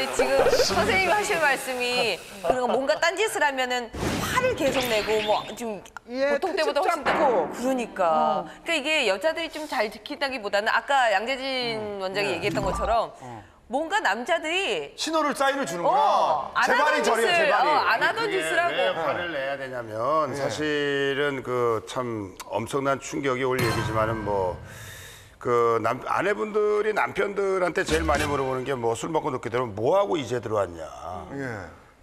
근데 지금 선생님이 하실 말씀이 그리고 뭔가 딴짓을 하면은 화를 계속 내고 뭐 좀 보통 때보다 훨씬 더 그러니까 이게 여자들이 좀 잘 지킨다기보다는 아까 양재진 원장이 얘기했던 것처럼 뭔가 남자들이 사인을 주는구나. 안 하던 짓을 안 하던 짓을 하고 왜 화를 내야 되냐면 사실은 그 참 엄청난 충격이 올 얘기지만은 그 아내분들이 남편들한테 제일 많이 물어보는 게 뭐 술 먹고 늦게 들어오면 뭐 하고 이제 들어왔냐.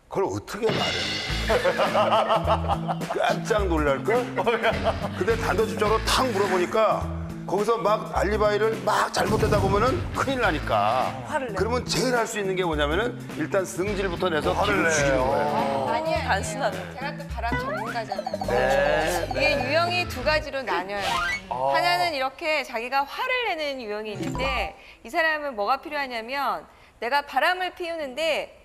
그걸 어떻게 말해? 깜짝 놀랄걸? 근데 단도직입적으로 탁 물어보니까 거기서 막 알리바이를 막 잘못하다 보면은 큰일 나니까. 그러면 제일 할 수 있는 게 뭐냐면은 일단 승질부터 내서 화를 죽이는 거예요. 아니에요. 단순하네. 제가 또 바람 전문가잖아요. 이게 유형이 두 가지로 나뉘어요. 하나는 이렇게 자기가 화를 내는 유형이 있는데 이 사람은 뭐가 필요하냐면 내가 바람을 피우는데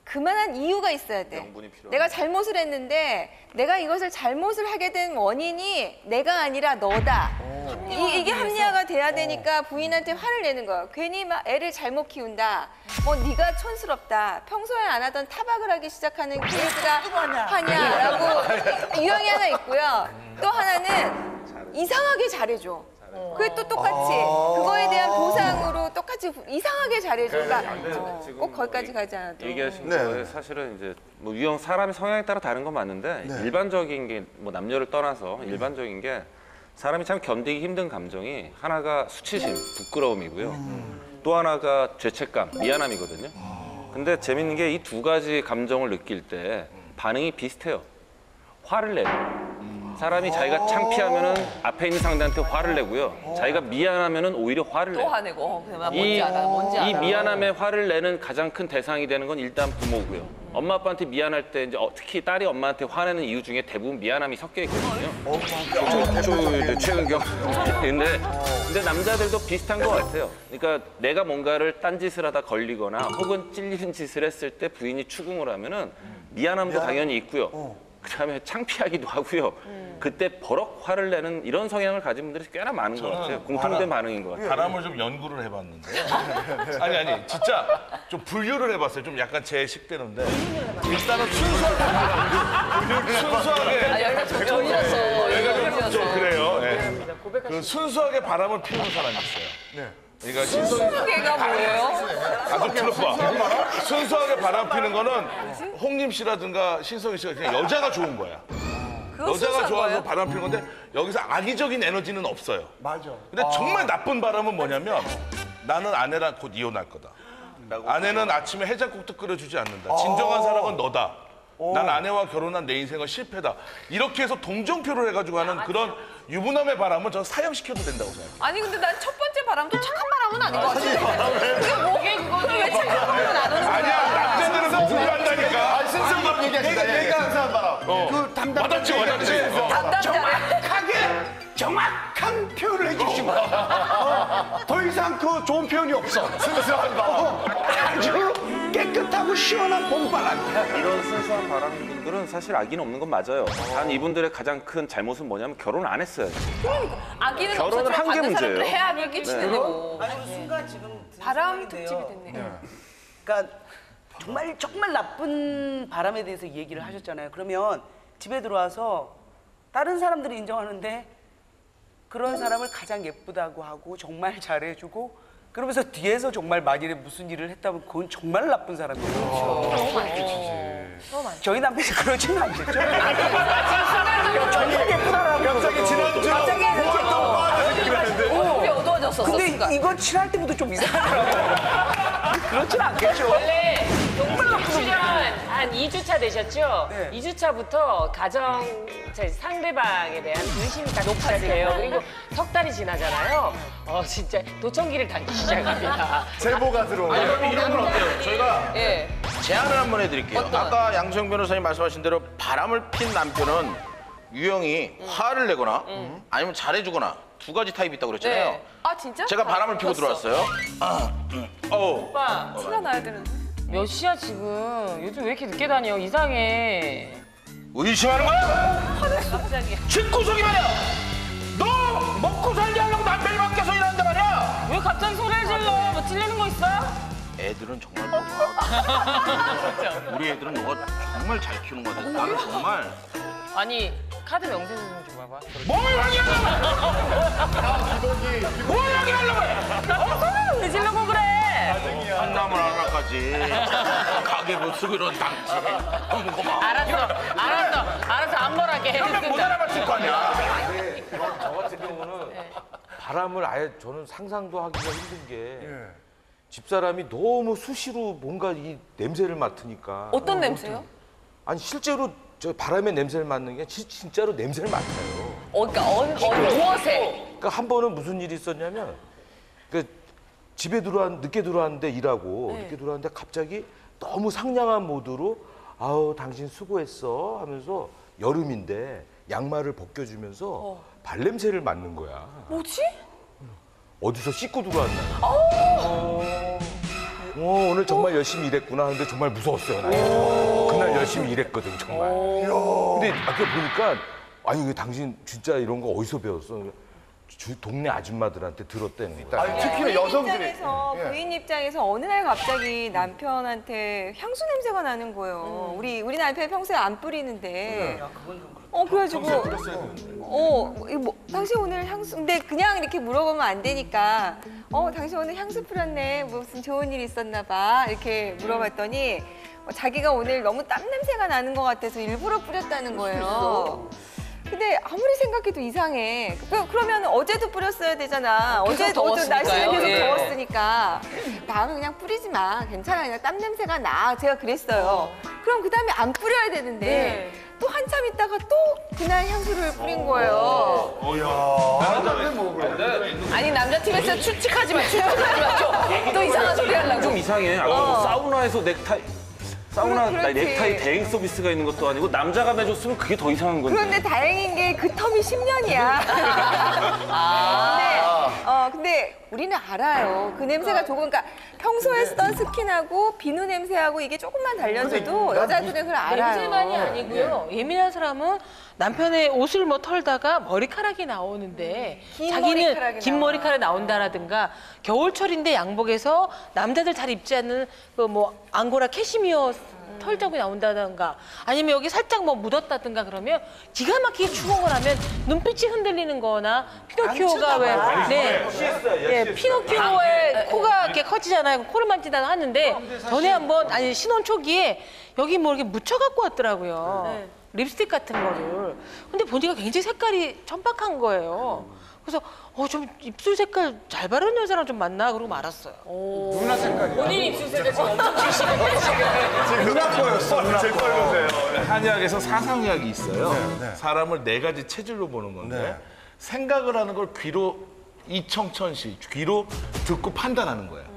그만한 이유가 있어야 돼. 내가 잘못을 했는데 내가 이것을 잘못을 하게 된 원인이 내가 아니라 너다. 이게 합리화가 돼야 되니까 부인한테 화를 내는 거예요. 괜히 막 애를 잘못 키운다. 네가 촌스럽다. 평소에 안 하던 타박을 하기 시작하는 케이스가 하냐라고 유형이 하나 있고요. 또 하나는 이상하게 잘해줘. 그게 또 똑같이 그거에 대한 보상으로 똑같이 이상하게 잘해줘. 그러니까 꼭 거기까지 가지 않아도. 얘기하신 거에 사실은 이제 뭐 유형 사람의 성향에 따라 다른 건 맞는데 일반적인 게 뭐 남녀를 떠나서 일반적인 게 사람이 참 견디기 힘든 감정이 하나가 수치심, 부끄러움이고요. 또 하나가 죄책감, 미안함이거든요. 근데 재밌는 게 이 두 가지 감정을 느낄 때 반응이 비슷해요. 화를 내요. 사람이 자기가 창피하면은 앞에 있는 상대한테 화를 내고요. 자기가 미안하면은 오히려 화를 내요. 또 화내고 뭔지 알아. 이 미안함에 화를 내는 가장 큰 대상이 되는 건 일단 부모고요. 엄마 아빠한테 미안할 때 이제 특히 딸이 엄마한테 화내는 이유 중에 대부분 미안함이 섞여 있거든요. 최근 경험인데 근데 남자들도 비슷한 것 같아요. 그러니까 내가 뭔가를 딴짓을 하다 걸리거나 혹은 찔리는 짓을 했을 때 부인이 추궁을 하면은 미안함도 당연히 있고요. 그다음에 창피하기도 하고요. 그때 버럭 화를 내는 이런 성향을 가진 분들이 꽤나 많은 것 같아요. 공통된 반응인 것 같아요. 바람을 좀 연구를 해봤는데 아니 진짜 좀 분류를 해봤어요. 좀 약간 제 식대로인데 일단은 순수하게 연락 좋았어. 좀 그래요. 그 순수하게 바람을 피우는 사람이 있어요. 그러니까 순수하게가 뭐예요? 좀 들어봐. 순수하게 바람 피는 거는 홍림 씨라든가 신성희 씨가 그냥 여자가 좋은 거야. 여자가 좋아서 바람 피는 건데 여기서 악의적인 에너지는 없어요. 맞아. 근데 정말 나쁜 바람은 뭐냐면 나는 아내랑 곧 이혼할 거다. 아내는 아침에 해장국도 끓여주지 않는다. 진정한 사랑은 너다. 난 아내와 결혼한 내 인생은 실패다. 이렇게 해서 동정표를 해가지고 하는 그런 유부남의 바람은 저 사형시켜도 된다고 생각해요. 아니 근데 난 첫 번째 바람도 착한 바람은 아닌 것 같은데. 그게 뭐게 그거는 왜 착한 바람은 안 오는 거야? 아니야, 남자들은 다 분류한다니까. 순수한 바람 얘기하시다. 내가 항상 바람. 그 담당. 와닿지. 정확한 표현을 해주시고 더 이상 그 좋은 표현이 없어. 순수한 바람. 아주 깨끗하고 시원한 봄바람. 이런 순수한 바람분들은 사실 악의는 없는 건 맞아요. 단 이분들의 가장 큰 잘못은 뭐냐면 결혼을 안 했어요. 아기는 결혼을 한 게 문제예요. 해악을 끼치는 거고. 아니 순간 지금 바람 특집이 됐네. 그러니까 정말 나쁜 바람에 대해서 얘기를 하셨잖아요. 그러면 집에 들어와서 다른 사람들이 인정하는데 그런 사람을 가장 예쁘다고 하고 정말 잘해주고 그러면서 뒤에서 정말 만일에 무슨 일을 했다면 그건 정말 나쁜 사람이에요. 너무 많죠. 저희 남편이 그러지는 않겠죠? 정말 예쁘다라고. 갑자기 지난주 얼굴이 어두워졌어. 근데 이거 칠할 때부터 좀 이상하더라고요. 그렇진 않겠죠? 원래 출연 한 2주차 되셨죠? 네. 2주차부터 상대방에 대한 의심이 다 높아져요. 그리고 석 달이 지나잖아요. 진짜 도청기를 달기 시작합니다. 제보가 들어오고. 이런 건 어때요? 저희가 제안을 한번 해드릴게요. 아까 양수영 변호사님 말씀하신 대로 바람을 핀 남편은 유형이 화를 내거나 아니면 잘해주거나 두 가지 타입이 있다고 그랬잖아요. 네. 아 진짜? 제가 바람을 피고 들어왔어요. 오빠 티가 나야 되는데. 몇 시야 지금? 요즘 왜 이렇게 늦게 다녀? 이상해. 의심하는 거야? 갑자기. 집구석이 말이야. 너 먹고 살게 하려고 남편이 밖에서 일하는데 말이야. 왜 갑자기 소리를 질러? 뭐 찔리는 거 있어? 애들은 정말 뭐 우리 애들은 너가 정말 잘 키우는 것 같아. 나는 정말. 아니 카드 명세서 좀 줘봐봐. 왜 질려고 그래? 한나물 하나까지 가계부 쓰고 이런 당치. 너무 고마워. 알았어 안 벌하게 그러면 못 알아봤을 거 아니야. 저 같은 경우는 바람을 아예 저는 상상도 하기가 힘든 게 집사람이 너무 수시로 뭔가 이 냄새를 맡으니까. 어떤 냄새요? 아니 실제로 저 바람의 냄새를 맡는 게 진짜로 냄새를 맡아요. 그러니까 무엇에? 그러니까 한 번은 무슨 일이 있었냐면 그 집에 늦게 들어왔는데 일하고 늦게 들어왔는데 갑자기 너무 상냥한 모드로 아우 당신 수고했어 하면서 여름인데 양말을 벗겨주면서 발냄새를 맡는 거야. 뭐지? 어디서 씻고 들어왔나? 오늘 정말 열심히 일했구나 하는데 정말 무서웠어요. 나는. 그날 열심히 일했거든 정말. 근데 아까 보니까 아니 이거 당신 진짜 이런 거 어디서 배웠어? 동네 아줌마들한테 들었대는 거야. 아니, 특히나 여성들이. 부인 입장에서 어느 날 갑자기 남편한테 향수 냄새가 나는 거예요. 우리 남편 평소에 안 뿌리는데. 그래가지고 당신 오늘 향수 근데 그냥 이렇게 물어보면 안 되니까 당신 오늘 향수 뿌렸네 무슨 좋은 일 있었나 봐 이렇게 물어봤더니 자기가 오늘 너무 땀 냄새가 나는 것 같아서 일부러 뿌렸다는 거예요. 근데 아무리 생각해도 이상해. 그러면 어제도 뿌렸어야 되잖아. 어제도 날씨는 계속 더웠으니까. 나는 그냥 뿌리지 마. 괜찮아. 그냥 땀 냄새가 나. 제가 그랬어요. 그럼 그다음에 안 뿌려야 되는데 또 한참 있다가 또 그날 향수를 뿌린 거예요. 아니 남자팀에서 추측하지 마. 또 이상한 소리 하려고. 좀 이상해. 아까 뭐 사우나에서 사우나 그렇지. 넥타이 대행 서비스가 있는 것도 아니고 남자가 매줬으면 그게 더 이상한 건데. 그런데 다행인 게 그 텀이 10년이야. 근데 우리는 알아요. 그 냄새가 조금, 그러니까 평소에 쓰던 스킨하고 비누 냄새하고 이게 조금만 달려져도 여자들은 그걸 알아요. 냄새만이 아니고요. 예민한 사람은 남편의 옷을 뭐 털다가 머리카락이 나오는데 자기는 긴 머리카락이 나온다라든가 겨울철인데 양복에서 남자들 잘 입지 않는 그 뭐 앙고라 캐시미어 털 자국이 나온다든가 아니면 여기 살짝 뭐 묻었다든가 그러면 기가 막히게 추궁을 하면 눈빛이 흔들리는 거나 피노키오가 피노키오의 코가 이렇게 커지잖아요. 코를 만지다 하는데 전에 한번 신혼 초기에 여기 뭐 이렇게 묻혀 갖고 왔더라고요. 립스틱 같은 거를. 근데 보니까 굉장히 색깔이 천박한 거예요. 그래서 좀 입술 색깔 잘 바르는 여자랑 좀 만나 그러고 말았어요. 누나 색깔이야. 본인 입술 색깔 지금 엄청 주시거든요. 지금 누나 거였어. 제 걸로세요. 한의학에서 사상의학이 있어요. 사람을 4가지 체질로 보는 건데 생각을 하는 걸 귀로 이청천시, 귀로 듣고 판단하는 거예요.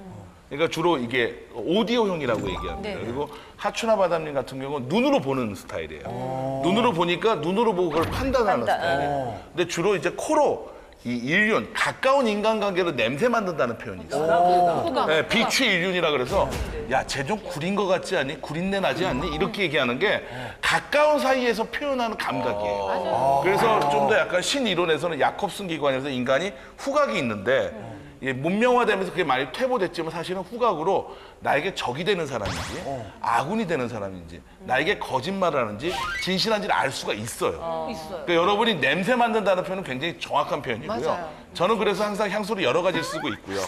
그러니까 주로 이게 오디오형이라고 얘기합니다. 그리고 하춘아 바담님 같은 경우는 눈으로 보는 스타일이에요. 눈으로 보니까 눈으로 보고 그걸 판단하는 스타일이에요. 근데 주로 이제 코로 이 일륜, 가까운 인간관계로 냄새 맡는다는 표현이 있어요. 네, 비취일륜이라 그래서 야, 쟤 좀 구린 거 같지 않니? 구린내 나지 않니? 이렇게 얘기하는 게 가까운 사이에서 표현하는 감각이에요. 그래서 좀 더 약간 신이론에서는 야콥슨 기관에서 인간이 후각이 있는데 문명화되면서 그게 많이 퇴보됐지만 사실은 후각으로 나에게 적이 되는 사람인지 아군이 되는 사람인지 나에게 거짓말을 하는지 진실한지를 알 수가 있어요. 그러니까 여러분이 냄새 맡는다는 표현은 굉장히 정확한 표현이고요. 맞아요. 저는 그래서 항상 향수를 여러 가지 쓰고 있고요.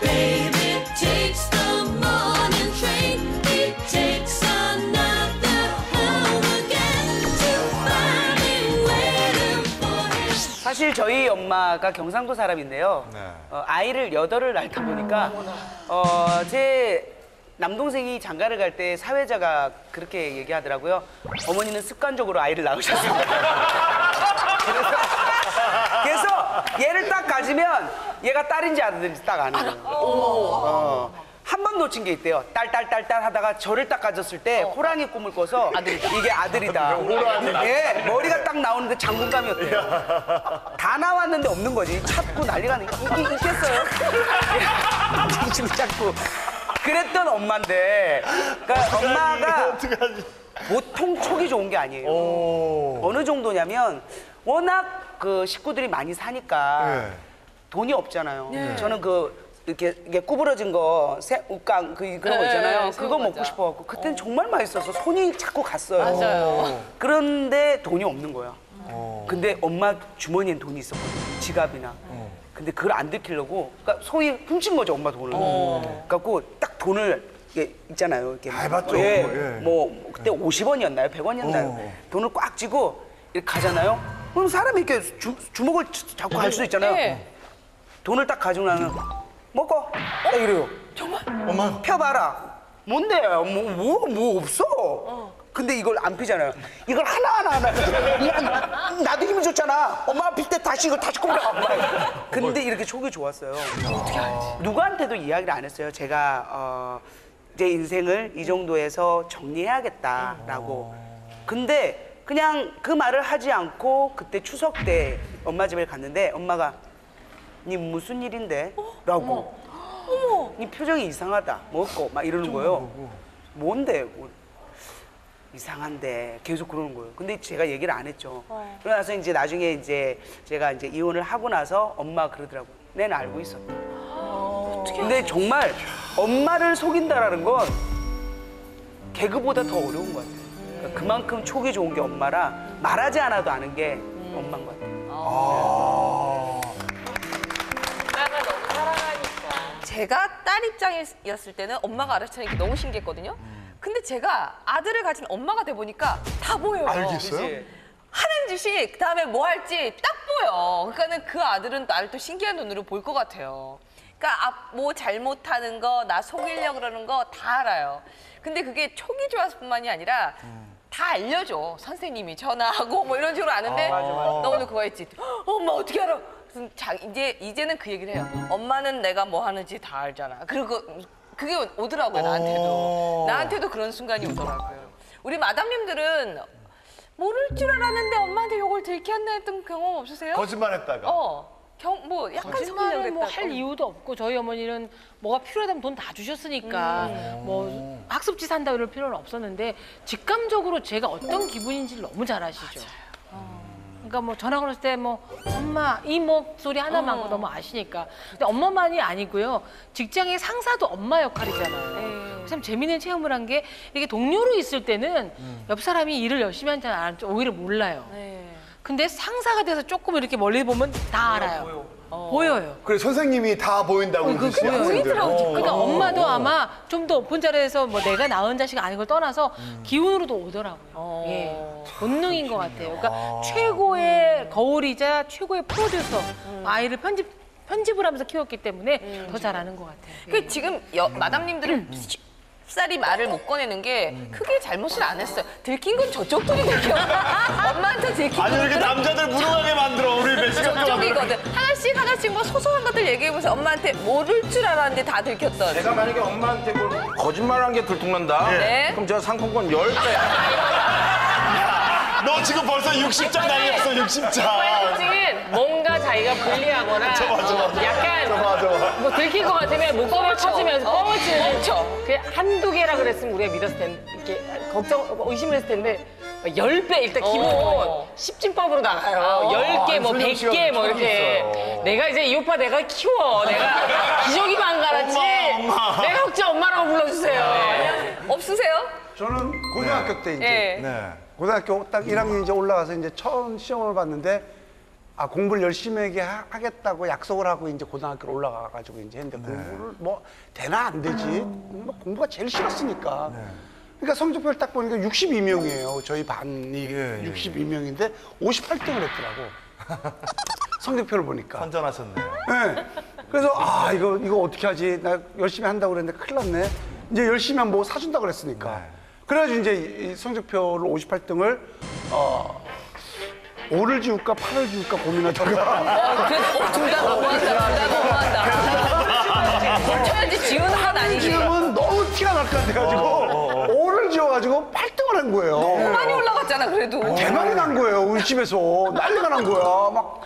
Baby takes the morning train. He takes another home again to find me waiting for him. 사실 저희 엄마가 경상도 사람인데요. 아이를 8을 낳다 보니까 제 남동생이 장가를 갈 때 사회자가 그렇게 얘기하더라고요. 어머니는 습관적으로 아이를 낳으셨습니다. 그래서 얘를 딱 가지면 얘가 딸인지 아들인지 딱 아는 거예요. 한 번 놓친 게 있대요. 딸 하다가 저를 딱 가졌을 때 호랑이 꿈을 꿔서 이게 아들이다. 예, 머리가 딱 나오는데 장군감이었대요. 다 나왔는데 없는 거지. 찾고 난리가 나니까 이게 있겠어요? 지금 찾고. 그랬던 엄마인데, 그러니까 엄마가 보통 촉이 좋은 게 아니에요. 어느 정도냐면 워낙 그 식구들이 많이 사니까 돈이 없잖아요. 저는 그 이게 구부러진 거 새우깡 그런 거 있잖아요. 새우 그거 과자. 먹고 싶어갖고 그때는 정말 맛있어서 손이 자꾸 갔어요. 맞아요. 그런데 돈이 없는 거야. 근데 엄마 주머니엔 돈이 있었거든. 지갑이나. 근데 그걸 안 들키려고 그러니까 소위 훔친 거죠 엄마 돈을. 그래갖고 딱 돈을 이게 있잖아요. 이렇게 밟았죠. 예, 예. 뭐 그때 50원이었나요? 100원이었나요? 돈을 꽉 쥐고 이렇게 가잖아요. 그럼 사람이 이렇게 주먹을 잡고 갈 수도 있잖아요. 네. 돈을 딱 가지고 나면 먹어. 딱 이래요. 정말? 엄마 펴봐라. 뭔데? 뭐 없어. 근데 이걸 안 피잖아요. 이걸 하나. 나도 힘이 좋잖아. 엄마가 필 때 다시 이걸 다시 꼽으라고. 근데 이렇게 촉이 좋았어요. 어떻게 알지? 누구한테도 이야기를 안 했어요. 제가 제 인생을 이 정도에서 정리해야겠다라고. 근데 그냥 그 말을 하지 않고 그때 추석 때 엄마 집에 갔는데 엄마가 니 무슨 일인데? 라고. 니 표정이 이상하다. 먹고 막 이러는 거예요. 뭔데? 이상한데 계속 그러는 거예요. 근데 제가 얘기를 안 했죠. 그러고 나서 이제 나중에 이제 제가 이제 이혼을 하고 나서 엄마가 그러더라고요. 내는 알고 있었다. 근데 정말 엄마를 속인다라는 건 개그보다 더 어려운 것 같아요. 그러니까 그만큼 촉이 좋은 게 엄마라 말하지 않아도 아는 게 엄마인 것 같아요. 엄마가 너무 사랑하니까. 제가 딸 입장이었을 때는 엄마가 알아채는 게 너무 신기했거든요. 근데 제가 아들을 가진 엄마가 돼 보니까 다 보여요. 알겠어요? 하는 짓이 그다음에 뭐 할지 딱 보여. 그러니까는 그 아들은 나를 또 신기한 눈으로 볼 것 같아요. 그러니까 뭐 잘못하는 거, 나 속이려고 그러는 거 다 알아요. 근데 그게 촉이 좋아서뿐만이 아니라 다 알려줘. 선생님이 전화하고 뭐 이런 식으로 아는데 너 오늘 그거 했지. 엄마 어떻게 알아? 이제는 그 얘기를 해요. 엄마는 내가 뭐 하는지 다 알잖아. 그리고 그게 오더라고요, 나한테도 그런 순간이 오더라고요. 우리 마담님들은 모를 줄 알았는데 엄마한테 욕을 들켰나 했던 경험 없으세요? 거짓말했다가. 뭐 약간 거짓말을 뭐 속이려고 할 이유도 없고 저희 어머니는 뭐가 필요하다면 돈 다 주셨으니까 뭐 학습지 산다 이럴 필요는 없었는데 직감적으로 제가 어떤 기분인지를 너무 잘 아시죠. 그러니까 뭐 전화 걸었을 때 뭐 엄마 이 목소리 하나만 너무 아시니까. 근데 엄마만이 아니고요. 직장의 상사도 엄마 역할이잖아요. 참 재미있는 체험을 한 게 이게 동료로 있을 때는 옆 사람이 일을 열심히 한지 오히려 몰라요. 근데 상사가 돼서 조금 이렇게 멀리 보면 다 알아요. 보여요. 그래 선생님이 다 보인다고 그러듯이 보이더라고. 그러니까 엄마도 아마 좀 더 오픈 자리에서 뭐 내가 낳은 자식 아닌 걸 떠나서 기운으로도 오더라고요. 예. 본능인 것 같아요. 그러니까 최고의 거울이자 최고의 프로듀서 아이를 편집을 하면서 키웠기 때문에 더 잘하는 것 같아요. 그 지금 마담님들은 쉽사리 말을 못 꺼내는 게 크게 잘못을 안 했어요. 들킨 건 저쪽들이 들켜. 엄마한테 들킨 아니 이렇게 남자들 무능하게 만들어 우리 매시간 저쪽이거든. 하나씩 뭐 소소한 것들 얘기해보세요. 엄마한테 모를 줄 알았는데 다 들켰던. 제가 만약에 엄마한테 뭘 거짓말한 게 들통난다? 네. 그럼 제가 상품권 10배. 너 지금 벌써 60장 날렸어 60장. 지금 뭔가 자기가 불리하거나 약간 맞아. 뭐 들킬 것 같으면 목소리를 쳐주면서 뻥을 멈춰. 그 한두 개라 그랬으면 우리가 믿었을 텐데 이렇게 의심을 했을 텐데 10배 일단 기본 10진법으로 나가요. 10개 뭐 100개 뭐 이렇게 내가 이제 이 오빠 내가 키워. 내가 기저귀만 갈았지. 내가 혹시 엄마라고 불러주세요. 없으세요? 저는 고등학교 때 이제 네. 고등학교 딱 1학년 이제 올라가서 이제 처음 시험을 봤는데 공부를 열심히 하겠다고 약속을 하고 이제 고등학교로 올라가가지고 이제 했는데 공부를 뭐 되나 안 되지 뭐 공부가 제일 싫었으니까 그러니까 성적표를 딱 보니까 62명이에요 저희 반이 62명인데 58등을 했더라고 성적표를 보니까 선전하셨네요. 네. 그래서 이거 어떻게 하지 나 열심히 한다고 그랬는데 큰일 났네 이제 열심히 하면 뭐 사준다고 그랬으니까 그래가지고 이제 이 성적표를 58등을 5를 지울까 8을 지울까 고민하다가 둘 다 너무한다. 고쳐야지 지우는 건 아니지. 지금은 너무 티가 날 것 같아가지고 5를 지워가지고 8등을 한 거예요. 너무 많이 올라갔잖아 그래도. 대박이 난 거예요 우리 집에서 난리가 난 거야 막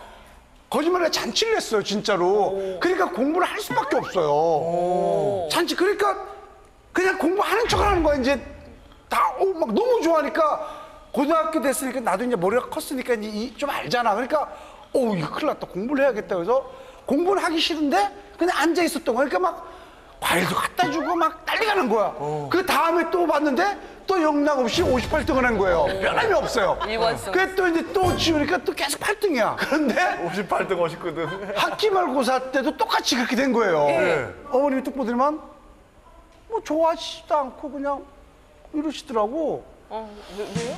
거짓말에 잔치를 했어요 진짜로. 그러니까 공부를 할 수밖에 없어요. 잔치 그러니까 그냥 공부하는 척을 하는 거야 이제 다 막 너무 좋아하니까 고등학교 됐으니까 나도 이제 머리가 컸으니까 이제 좀 알잖아. 그러니까 이거 큰일 났다 공부를 해야겠다 그래서 공부는 하기 싫은데 그냥 앉아 있었던 거야. 그러니까 막 과일도 갖다 주고 막 난리가 난 거야. 그 다음에 또 봤는데 또 영락 없이 58등을 한 거예요. 변함이 없어요. 일관성. 그래 또 이제 또 지우니까 또 계속 8등이야. 그런데 58등 59등. 학기말고사 때도 똑같이 그렇게 된 거예요. 어머님이 뚝 보더니만 뭐 좋아하시지도 않고 그냥 이러시더라고. 왜요?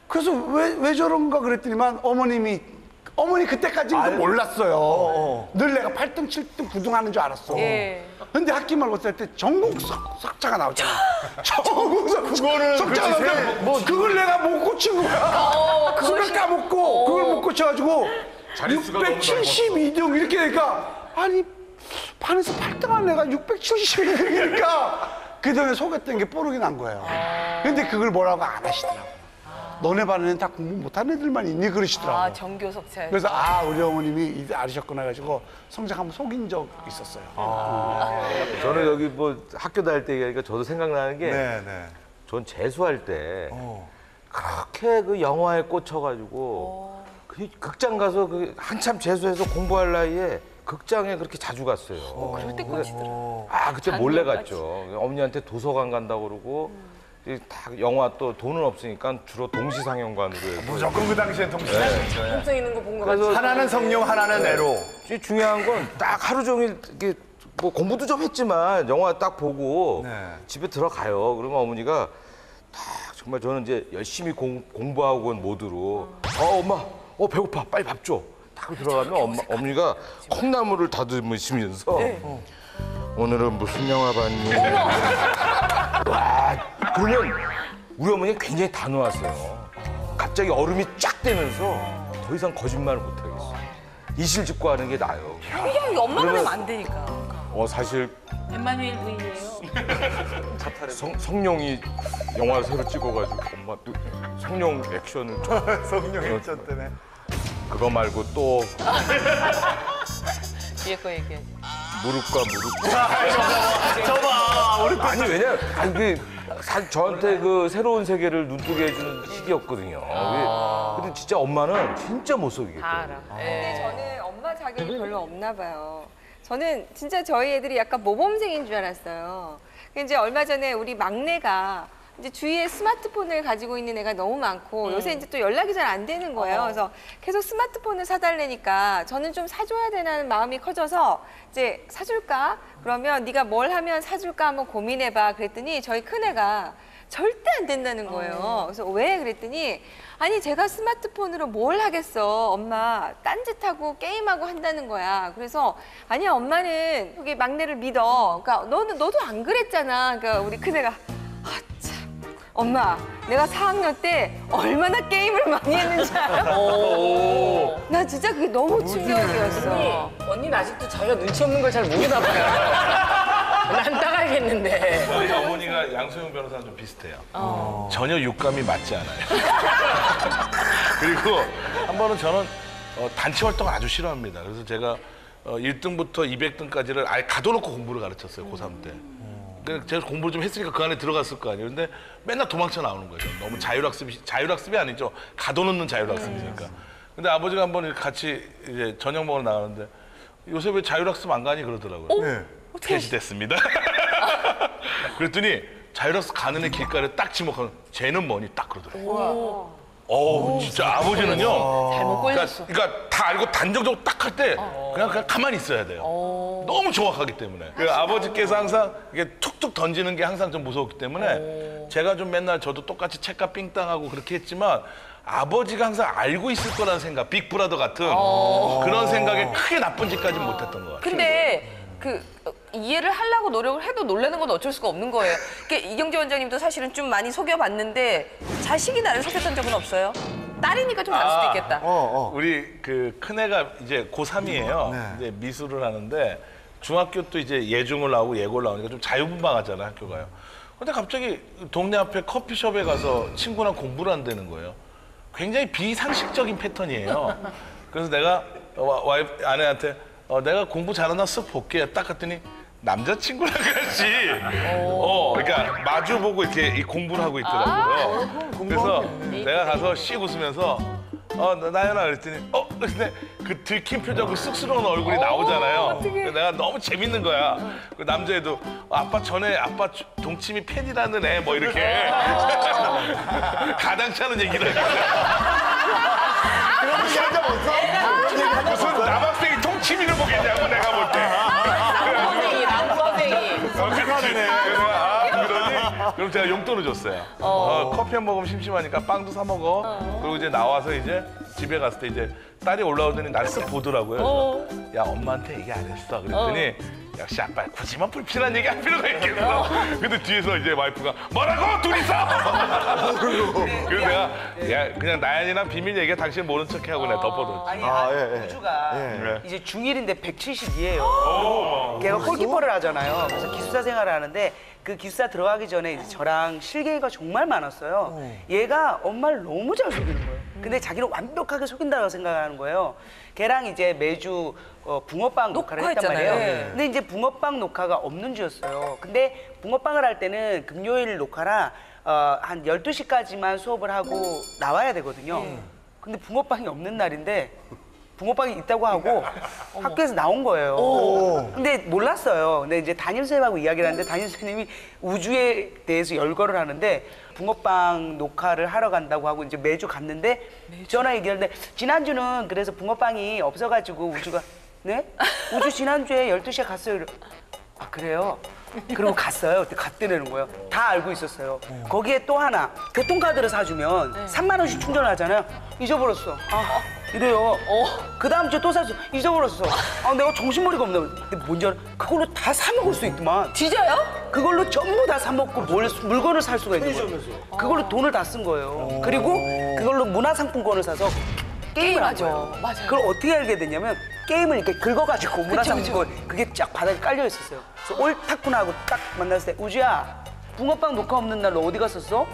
그래서 왜 저런가 그랬더니만 어머니 그때까지는 몰랐어요. 늘 내가 8등, 7등, 9등 하는 줄 알았어. 예. 근데 학기말고사 때 전국 석자가 나오잖아. 전국 그거는 석자가 그렇지, 나오잖아. 뭐 그걸 내가 못 고친 거야. 그걸 까먹고 그걸 못 고쳐가지고 자릿수가 너무 672등 이렇게 되니까 아니 반에서 8등 한 애가 672등이니까 그동안에 속였던 게 뽀록이 난 거예요. 근데 그걸 뭐라고 안 하시더라고. 너네 반에는 다 공부 못하는 애들만 있니 그러시더라고. 아, 정교 석차. 그래서 우리 어머님이 이제 아시셨구나 해가지고 성적 한번 속인 적 있었어요. 저는 여기 뭐 학교 다닐 때 얘기하니까 저도 생각나는 게 네. 전 재수할 때 그렇게 그 영화에 꽂혀가지고 그 극장 가서 그 한참 재수해서 공부할 나이에 극장에 그렇게 자주 갔어요. 그럴 때 꽂히더라. 그때 몰래 갔죠. 어머니한테 도서관 간다고 그러고 다 영화 또 돈은 없으니까 주로 동시상영관으로 해서 무조건 그 당시엔 동시상이었죠. 통성 있는 거 본 거 그래서 하나는 성룡, 하나는 애로. 중요한 건 딱 하루 종일 이렇게 뭐 공부도 좀 했지만 영화 딱 보고 집에 들어가요. 그러면 어머니가 딱 정말 저는 이제 열심히 공부하고 온 모드로 엄마 배고파 빨리 밥 줘. 딱 들어가면 어머니가 콩나물을 다듬으시면서 오늘은 무슨 영화 봤니? 와 그러면 우리 어머니가 굉장히 단호하세요. 갑자기 얼음이 쫙 되면서 더 이상 거짓말을 못 하겠어요. 이실직고 하는 게 나아요. 이게 엄마가 하면 안 되니까. 사실 엠마누엘 부인이에요. 성룡이 영화를 새로 찍어가지고 엄마 또 성룡 액션을 성룡 액션 때문에. 그거 말고 또 뒤에 거 얘기하지. 무릎과 무릎. 저봐, 우리 아니 왜냐? 저한테 그 새로운 세계를 눈뜨게 해주는 시기였거든요. 근데 진짜 엄마는 진짜 못 속이겠더라고요. 다 알아. 근데 저는 엄마 자격이 별로 없나 봐요. 저는 진짜 저희 애들이 약간 모범생인 줄 알았어요. 근데 이제 얼마 전에 우리 막내가 이제 주위에 스마트폰을 가지고 있는 애가 너무 많고 요새 이제 또 연락이 잘 안 되는 거예요. 그래서 계속 스마트폰을 사달라니까 저는 좀 사줘야 되는 마음이 커져서 이제 사줄까? 그러면 네가 뭘 하면 사줄까 한번 고민해봐. 그랬더니 저희 큰애가 절대 안 된다는 거예요. 그래서 왜? 그랬더니 아니 제가 스마트폰으로 뭘 하겠어. 엄마 딴짓하고 게임하고 한다는 거야. 그래서 아니야 엄마는 여기 막내를 믿어. 그러니까 너도 안 그랬잖아. 그러니까 우리 큰애가 엄마, 내가 4학년 때 얼마나 게임을 많이 했는지 알아? 나 진짜 그게 너무 충격이었어. 언니는 아직도 자기가 눈치 없는 걸 잘 모르나 봐요. 난 딱 알겠는데. 저희 어머니가 양소영 변호사랑 좀 비슷해요. 전혀 육감이 맞지 않아요. 그리고 한 번은 저는 단체 활동을 아주 싫어합니다. 그래서 제가 1등부터 200등까지를 아예 가둬놓고 공부를 가르쳤어요, 고3 때. 그러니까 제가 공부를 좀 했으니까 그 안에 들어갔을 거 아니에요. 근데 맨날 도망쳐 나오는 거예요. 너무 자율학습이 아니죠. 가둬놓는 자율학습이니까. 근데 아버지가 한번 이렇게 같이 이제 저녁 먹으러 나가는데 요새 왜 자율학습 안 가니 그러더라고요. 폐지됐습니다. 그랬더니 자율학습 가는 애 길가를 딱 지목하면 쟤는 뭐니 딱 그러더라고요. 진짜 아버지는요. 잘못 걸렸어. 그러니까 다 알고 단정적으로 딱 할 때 그냥 가만히 있어야 돼요. 너무 정확하기 때문에. 그 아버지께서 항상 이게 툭툭 던지는 게 항상 좀 무서웠기 때문에 제가 좀 맨날 저도 똑같이 책가 삥땅하고 그렇게 했지만 아버지가 항상 알고 있을 거라는 생각, 빅브라더 같은 그런 생각에 크게 나쁜 짓까지는 못했던 것 같아요. 근데 이해를 하려고 노력을 해도 놀라는 건 어쩔 수가 없는 거예요. 이경재 원장님도 사실은 좀 많이 속여봤는데 자식이 나를 속였던 적은 없어요? 딸이니까 좀 날 수도 있겠다. 우리 그 큰애가 이제 고3이에요. 이제 미술을 하는데 중학교 또 이제 예중을 나오고 예고를 나오니까 좀 자유분방하잖아요, 학교가요. 근데 갑자기 동네 앞에 커피숍에 가서 친구랑 공부를 한다는 거예요. 굉장히 비상식적인 패턴이에요. 그래서 내가 아내한테 내가 공부 잘하나 쓱 볼게. 딱 갔더니 남자친구랑 같이 그러니까 마주보고 이렇게 공부를 하고 있더라고요. 그래서 내가 가서 씩 웃으면서 나연아 그랬더니 근데 그 들킨 표정 그 쑥스러운 얼굴이 나오잖아요. 그래서 내가 너무 재밌는 거야. 그 남자애도 아빠 전에 아빠 동치미 팬이라는 애 뭐 이렇게 가당치 않은 얘기를 하니까 그런 얘기 한적 없어? 무슨 남학생이 동치미를 보겠냐고 내가 볼 때. 그럼 제가 용돈을 줬어요. 커피 한 모금 심심하니까 빵도 사 먹어. 그리고 이제 나와서 이제 집에 갔을 때 이제 딸이 올라오더니 날 쓱 보더라고요. 그래서 야 엄마한테 얘기 안 했어. 그랬더니 역시 아빠 굳이만 불필요한 얘기 할 필요가 있겠어. 근데 뒤에서 이제 와이프가 뭐라고 둘이서? 그래서 내가 야 그냥 나연이랑 비밀 얘기야 당신 모른 척해 하고 내가 덮어뒀지. 아니, 우주가 이제 중1인데 172예요. 걔가 골키퍼를 하잖아요. 그래서 기숙사 생활을 하는데 그 기숙사 들어가기 전에 이제 저랑 실개가 정말 많았어요. 얘가 엄마를 너무 잘 속이는 거예요. 근데 자기는 완벽하게 속인다고 생각하는 거예요. 걔랑 이제 매주 붕어빵 녹화를 했단 말이에요. 녹화했잖아요. 근데 이제 붕어빵 녹화가 없는 주였어요. 근데 붕어빵을 할 때는 금요일 녹화라 한 12시까지만 수업을 하고 나와야 되거든요. 근데 붕어빵이 없는 날인데 붕어빵이 있다고 하고 학교에서 나온 거예요. 근데 몰랐어요. 근데 이제 담임선생님하고 이야기를 하는데 담임선생님이 우주에 대해서 열거를 하는데 붕어빵 녹화를 하러 간다고 하고 이제 매주 갔는데 전화 얘기하는데 지난주는 그래서 붕어빵이 없어가지고 우주가 네? 우주 지난주에 12시에 갔어요. 아 그래요? 그러고 갔어요. 그때 갔대내는 거예요. 다 알고 있었어요. 거기에 또 하나 교통카드를 사주면 3만 원씩 충전하잖아요. 잊어버렸어. 아 이래요. 그 다음 주에 또 사줘. 잊어버렸어. 아 내가 정신머리가 없네. 근데 뭔지 알아? 그걸로 다 사 먹을 수 있더만. 진짜요? 그걸로 전부 다 사 먹고 물건을 살 수가 있는 거예요. 그걸로 돈을 다 쓴 거예요. 그리고 그걸로 문화상품권을 사서 게임을 하죠. 맞아요. 그걸 어떻게 알게 됐냐면 게임을 이렇게 긁어가지고 문화상품권 그게 쫙 바닥에 깔려 있었어요. 그래서 옳다구나 하고 딱 만났을 때 우주야 붕어빵 녹화 없는 날 너 어디 갔었어?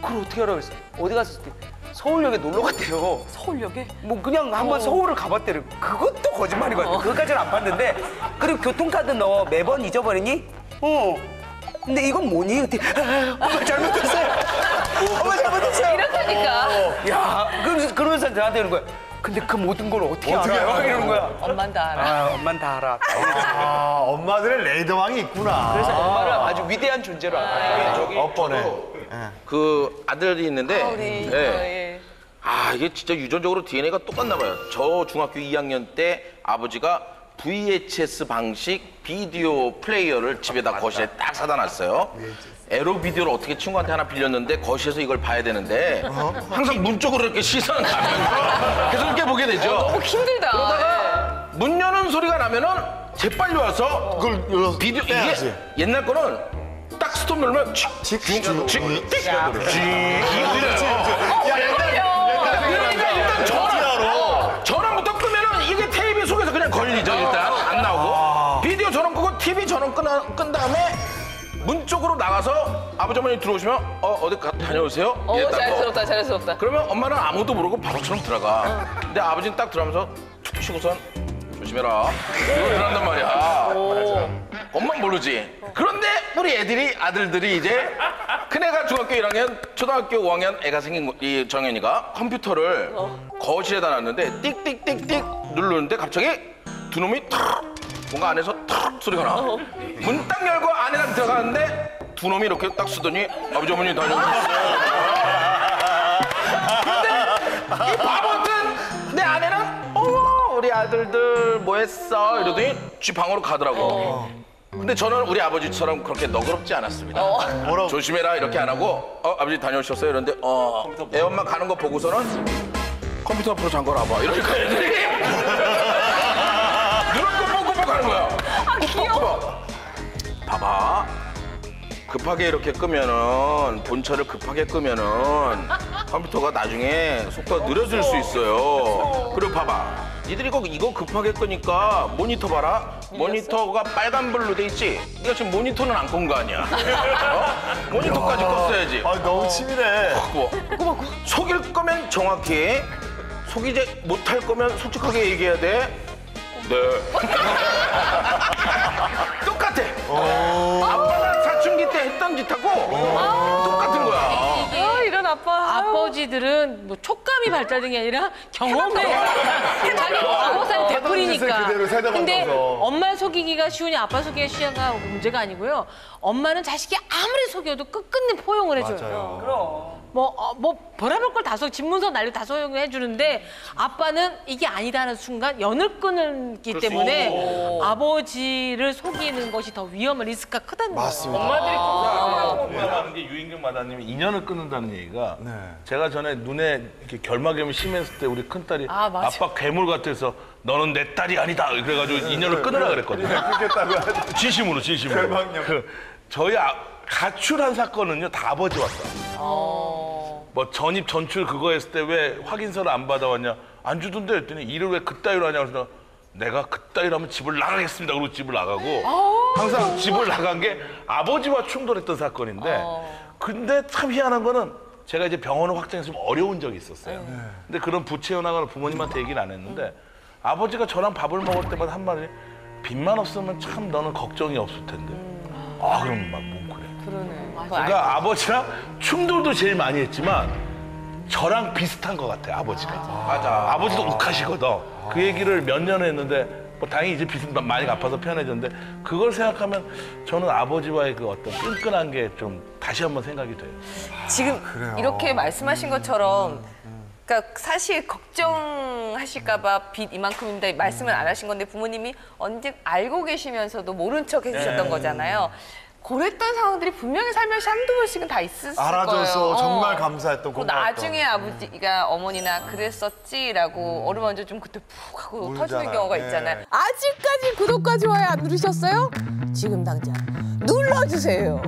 그걸 어떻게 알아 그랬어? 어디 갔었을 때 서울역에 놀러 갔대요. 서울역에? 뭐 그냥 한번 서울을 가봤대요. 그것도 거짓말인 것 같아요. 그것까지는 안 봤는데 그리고 교통카드 너 매번 잊어버리니? 근데 이건 뭐니? 엄마 잘못했어요. 엄마 잘못했어요. 이렇다니까. 야, 그러면서 나한테 이러는 거야. 근데 그 모든 걸 어떻게 알아요? 이러는 거야. 엄만 다 알아. 아, 엄만 다 알아. 엄마들의 레이더왕이 있구나. 그래서 엄마를 아주 위대한 존재로 알아요. 엇번에. 그 아들이 있는데 우리. 예. 이게 진짜 유전적으로 DNA가 똑같나 봐요. 저 중학교 2학년 때 아버지가 VHS 방식 비디오 플레이어를 집에다 거실에 딱 사다 놨어요. 에로 비디오를 어떻게 친구한테 하나 빌렸는데 거실에서 이걸 봐야 되는데 항상 문 쪽으로 이렇게 시선을 가면서 계속 이렇게 보게 되죠. 너무 힘들다. 그러다가 문 여는 소리가 나면은 재빨리 와서 그걸 비디오 이게 옛날 거는 딱 스톱 누르면 칙칙칙칙 그러니까 일단 전원부터 끄면은 이게 테이프 속에서 그냥 걸리죠. 일단 안 나오고 비디오 전원 끄고 TV 전원 끈 다음에 문 쪽으로 나가서 아버지 어머니 들어오시면 어디 다녀오세요? 자연스럽다, 자연스럽다. 그러면 엄마는 아무것도 모르고 바보처럼 들어가. 근데 아버지는 딱 들어가면서 툭 치고선 조심해라. 이거 들어간단 말이야. 엄마는 모르지. 그런데 우리 아들들이 이제 큰애가 중학교 1학년, 초등학교 5학년 애가 생긴 이 정현이가 컴퓨터를 거실에다 놨는데 띡띡띡띡 누르는데 갑자기 두 놈이 탁 뭔가 안에서 탁 소리가 나. 문 딱 열고 안에 들어가는데 두 놈이 이렇게 딱 쓰더니 아버지 어머니 다녀오셨어요. 근데 이 바보 같은 내 아내는 우리 아들들 뭐 했어? 이러더니 집 방으로 가더라고. 근데 저는 우리 아버지처럼 그렇게 너그럽지 않았습니다. 조심해라 이렇게 안 하고 아버지 다녀오셨어요? 이런데 애 엄마 가는 거 보고서는 컴퓨터 앞으로 잠궈라 봐. 이러니까 애들이 눈을 끄뻑끄뻑 하는 거야. 귀여워. 봐봐. 급하게 이렇게 끄면은 본체를 급하게 끄면은 컴퓨터가 나중에 속도가 느려질 수 있어요. 그리고 봐봐. 니들이 이거 급하게 끄니까 모니터 봐라. 모니터가 빨간불로 돼 있지. 네가 지금 모니터는 안 끈 거 아니야. 모니터까지 껐어야지. 너무 치밀해. 속일 거면 정확히, 속이지 못할 거면 솔직하게 얘기해야 돼. 네. 똑같아. 아빠가 사춘기 때 했던 짓하고 똑같은 거야. 이런 아빠. 아버지들은 뭐 촉감이 발달된 게 아니라 경험에 자기 과거사를 되풀이니까. 그대로 세대 근데 건너서. 엄마 속이기가 쉬우냐 아빠 속이기가 쉬우냐가 문제가 아니고요. 엄마는 자식이 아무리 속여도 끝끝내 포용을 해줘요. 그럼. 뭐 보라볼 걸 다 집문서 날리고 다 소용해 주는데 아빠는 이게 아니다는 순간 연을 끊기 때문에 아버지를 속이는 것이 더 위험한 리스크가 크다는 거예요. 맞습니다. 엄마들이 꼭 공감하는 게 유인경 마다님이 인연을 끊는다는 얘기가 제가 전에 눈에 이렇게 결막염이 심했을 때 우리 큰딸이 아, 맞아. 아빠 괴물 같아서 너는 내 딸이 아니다 그래가지고 인연을 끊으라 그랬거든요. 진심으로. 저희 가출한 사건은요 다 아버지 왔다. 뭐 전입 전출 그거 했을 때 왜 확인서를 안 받아왔냐 안 주던데 했더니 일을 왜 그따위로 하냐 그래서 내가 그따위로 하면 집을 나가겠습니다 그러고 집을 나가고 항상 집을 나간 게 아버지와 충돌했던 사건인데 근데 참 희한한 거는 제가 이제 병원을 확장했으면 어려운 적이 있었어요. 근데 그런 부채 현황을 부모님한테 얘기를 안 했는데 아버지가 저랑 밥을 먹을 때마다 한 말이 빚만 없으면 참 너는 걱정이 없을 텐데 아 그럼 막 뭉클해. 그러니까 아버지랑 충돌도 제일 많이 했지만 저랑 비슷한 것 같아요 아버지가. 맞아. 아버지도 욱하시거든. 그 얘기를 몇 년 했는데 뭐 다행히 이제 빚은 많이 갚아서 편해졌는데 그걸 생각하면 저는 아버지와의 그 어떤 끈끈한 게 좀 다시 한번 생각이 돼요. 지금 이렇게 말씀하신 것처럼 그러니까 사실 걱정하실까봐 빚 이만큼입니다 말씀을 안 하신 건데 부모님이 언제 알고 계시면서도 모른 척 해주셨던 거잖아요. 그랬던 상황들이 분명히 살면서 한두 번씩은 다 있었을 거예요. 알아줘서 정말 감사했던 그리고 고마웠던. 나중에 아버지가 어머니나 그랬었지라고 어루만져 좀 그때 푹 하고 터지는 울잖아요. 경우가 네. 있잖아요. 아직까지 구독과 좋아요 안 누르셨어요? 지금 당장 눌러주세요.